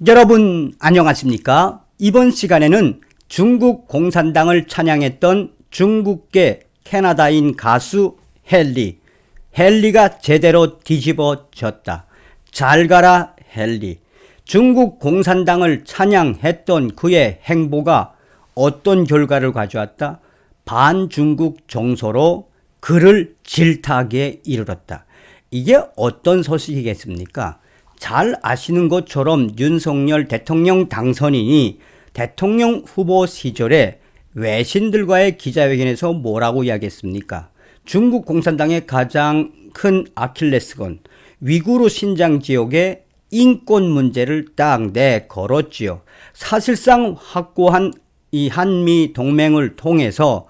여러분 안녕하십니까? 이번 시간에는 중국 공산당을 찬양했던 중국계 캐나다인 가수 헨리가 제대로 뒤집어졌다. 잘 가라 헨리. 중국 공산당을 찬양했던 그의 행보가 어떤 결과를 가져왔다? 반중국 정서로 그를 질타하게 이르렀다. 이게 어떤 소식이겠습니까? 잘 아시는 것처럼 윤석열 대통령 당선인이 대통령 후보 시절에 외신들과의 기자회견에서 뭐라고 이야기했습니까? 중국 공산당의 가장 큰 아킬레스건 위구르 신장 지역의 인권 문제를 딱 내걸었지요. 사실상 확고한 이 한미 동맹을 통해서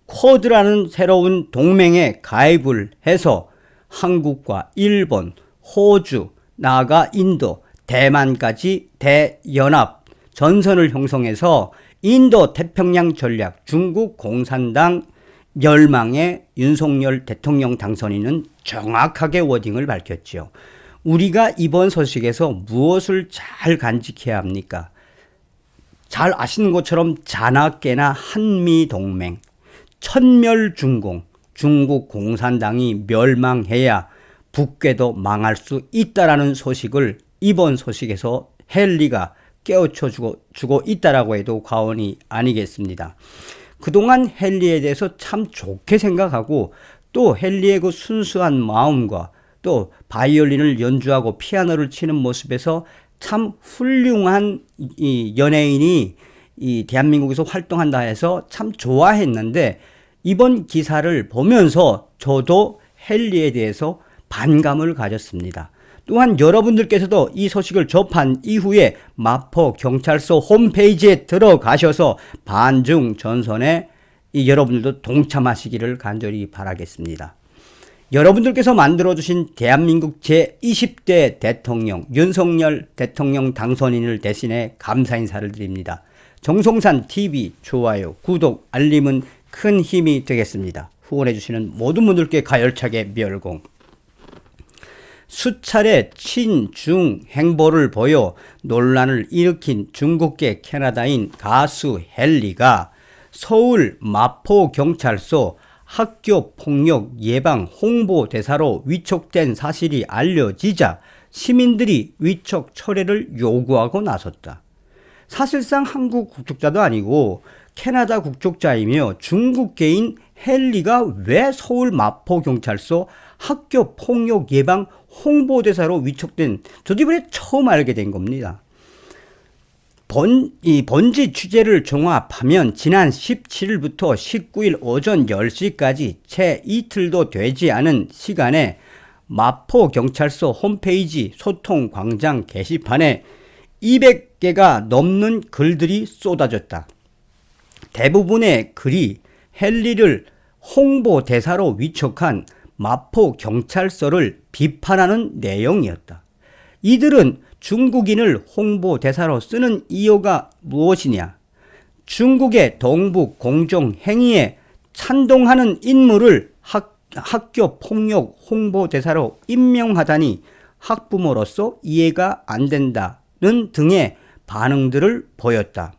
쿼드라는 새로운 동맹에 가입을 해서 한국과 일본, 호주, 나아가 인도, 대만까지 대연합 전선을 형성해서 인도 태평양 전략 중국 공산당 멸망의 윤석열 대통령 당선인은 정확하게 워딩을 밝혔죠. 우리가 이번 소식에서 무엇을 잘 간직해야 합니까? 잘 아시는 것처럼 자나깨나 한미동맹, 천멸중공, 중국 공산당이 멸망해야 북괴도 망할 수 있다라는 소식을 이번 소식에서 헨리가 깨우쳐 주고 있다라고 해도 과언이 아니겠습니다. 그동안 헨리에 대해서 참 좋게 생각하고 또 헨리의 그 순수한 마음과 또 바이올린을 연주하고 피아노를 치는 모습에서 참 훌륭한 이 연예인이 이 대한민국에서 활동한다 해서 참 좋아했는데 이번 기사를 보면서 저도 헨리에 대해서 반감을 가졌습니다. 또한 여러분들께서도 이 소식을 접한 이후에 마포 경찰서 홈페이지에 들어가셔서 반중 전선에 여러분들도 동참하시기를 간절히 바라겠습니다. 여러분들께서 만들어주신 대한민국 제20대 대통령 윤석열 대통령 당선인을 대신해 감사 인사를 드립니다. 정성산TV 좋아요, 구독, 알림은 큰 힘이 되겠습니다. 후원해주시는 모든 분들께 가열차게 멸공. 수차례 친중 행보를 보여 논란을 일으킨 중국계 캐나다인 가수 헨리가 서울 마포경찰서 학교폭력 예방 홍보대사로 위촉된 사실이 알려지자 시민들이 위촉 철회를 요구하고 나섰다. 사실상 한국 국적자도 아니고 캐나다 국적자이며 중국계인 헨리가 왜 서울 마포경찰서 학교폭력 예방 홍보대사로 위촉된, 저도 이번에 처음 알게 된 겁니다. 번지 취재를 종합하면 지난 17일부터 19일 오전 10시까지 채 이틀도 되지 않은 시간에 마포경찰서 홈페이지 소통광장 게시판에 200개가 넘는 글들이 쏟아졌다. 대부분의 글이 헨리를 홍보대사로 위촉한 마포경찰서를 비판하는 내용이었다. 이들은 중국인을 홍보대사로 쓰는 이유가 무엇이냐? 중국의 동북 공정 행위에 찬동하는 인물을 학교폭력 홍보대사로 임명하다니 학부모로서 이해가 안 된다는 등의 반응들을 보였다.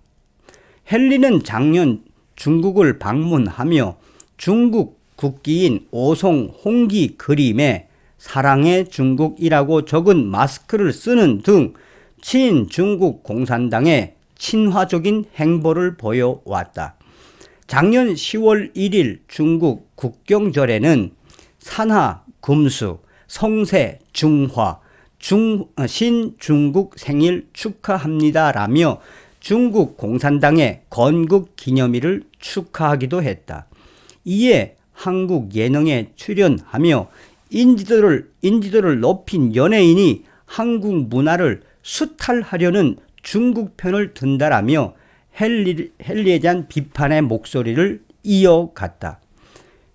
헨리는 작년 중국을 방문하며 중국 국기인 오송 홍기 그림에 사랑의 중국이라고 적은 마스크를 쓰는 등 친중국 공산당의 친화적인 행보를 보여왔다. 작년 10월 1일 중국 국경절에는 산하 금수, 성세 중화, 신중국 생일 축하합니다라며 중국 공산당의 건국 기념일을 축하하기도 했다. 이에 한국 예능에 출연하며 인지도를 높인 연예인이 한국 문화를 수탈하려는 중국 편을 든다라며 헨리에 대한 비판의 목소리를 이어갔다.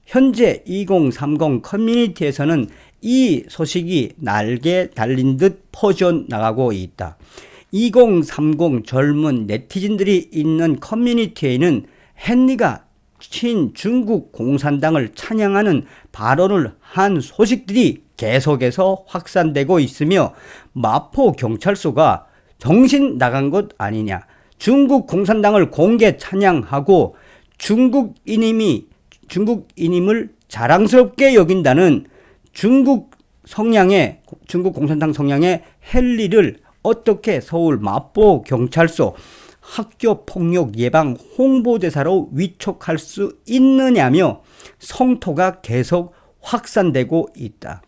현재 2030 커뮤니티에서는 이 소식이 날개 달린 듯 퍼져나가고 있다. 2030 젊은 네티즌들이 있는 커뮤니티에는 헨리가 친중국 공산당을 찬양하는 발언을 한 소식들이 계속해서 확산되고 있으며 마포경찰서가 정신 나간 것 아니냐. 중국 공산당을 공개 찬양하고 중국인임을 자랑스럽게 여긴다는 중국 공산당 성향의 헨리를 어떻게 서울 마포 경찰서 학교 폭력 예방 홍보대사로 위촉할 수 있느냐며 성토가 계속 확산되고 있다.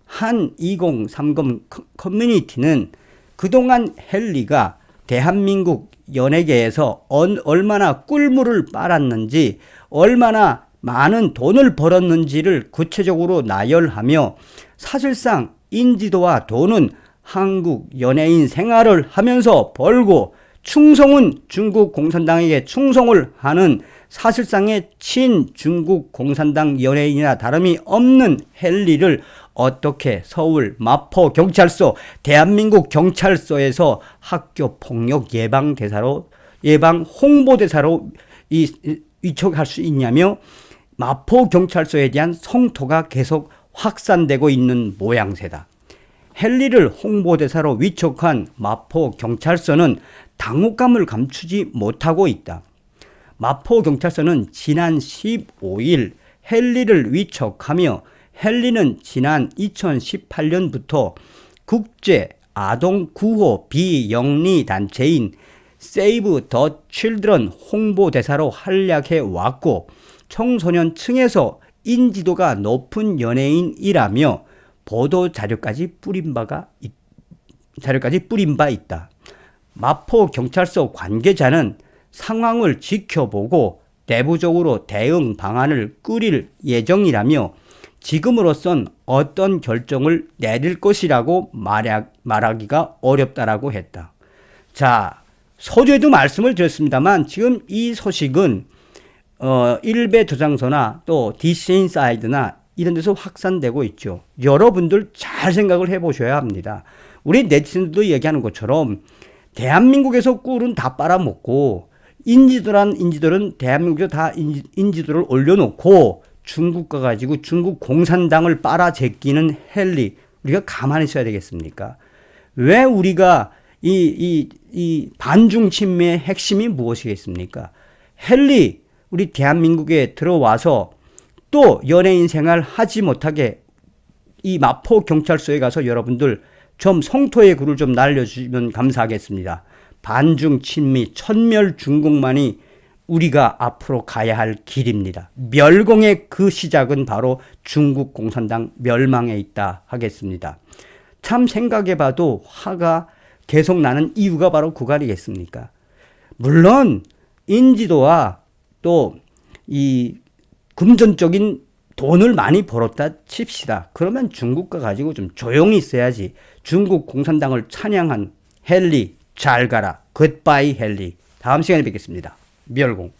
한 2030 커뮤니티는 그동안 헨리가 대한민국 연예계에서 얼마나 꿀물을 빨았는지, 얼마나 많은 돈을 벌었는지를 구체적으로 나열하며 사실상 인지도와 돈은 한국 연예인 생활을 하면서 벌고 충성은 중국 공산당에게 충성을 하는 사실상의 친중국 공산당 연예인이나 다름이 없는 헨리를 어떻게 서울 마포 경찰서, 대한민국 경찰서에서 학교 폭력 예방 홍보대사로 위촉할 수 있냐며 마포 경찰서에 대한 성토가 계속 확산되고 있는 모양새다. 헨리를 홍보대사로 위촉한 마포 경찰서는 당혹감을 감추지 못하고 있다. 마포 경찰서는 지난 15일 헨리를 위촉하며 헨리는 지난 2018년부터 국제 아동 구호 비영리 단체인 세이브 더 칠드런 홍보대사로 활약해 왔고 청소년 층에서 인지도가 높은 연예인이라며 보도 자료까지 뿌린 바 있다. 마포 경찰서 관계자는 상황을 지켜보고 내부적으로 대응 방안을 꾸릴 예정이라며 지금으로선 어떤 결정을 내릴 것이라고 말하기가 어렵다라고 했다. 자, 서두에도 말씀을 드렸습니다만 지금 이 소식은 일베 저장소나 또 디스인사이드나 이런 데서 확산되고 있죠. 여러분들 잘 생각을 해보셔야 합니다. 우리 네티즌들도 얘기하는 것처럼 대한민국에서 꿀은 다 빨아먹고 인지도는 대한민국에서 다 인지도를 올려놓고 중국 가가지고 중국 공산당을 빨아제끼는 헨리, 우리가 가만히 있어야 되겠습니까? 왜 우리가 이 반중 친미의 핵심이 무엇이겠습니까? 헨리, 우리 대한민국에 들어와서 또 연예인 생활 하지 못하게 이 마포 경찰서에 가서 여러분들 좀 성토의 글을 좀 날려주시면 감사하겠습니다. 반중 친미 천멸 중국만이 우리가 앞으로 가야 할 길입니다. 멸공의 그 시작은 바로 중국 공산당 멸망에 있다 하겠습니다. 참 생각해봐도 화가 계속 나는 이유가 바로 그거 아니겠습니까? 물론 인지도와 또 이 금전적인 돈을 많이 벌었다 칩시다. 그러면 중국과 가지고 좀 조용히 있어야지. 중국 공산당을 찬양한 헨리 잘 가라. 굿바이 헨리. 다음 시간에 뵙겠습니다. 멸공.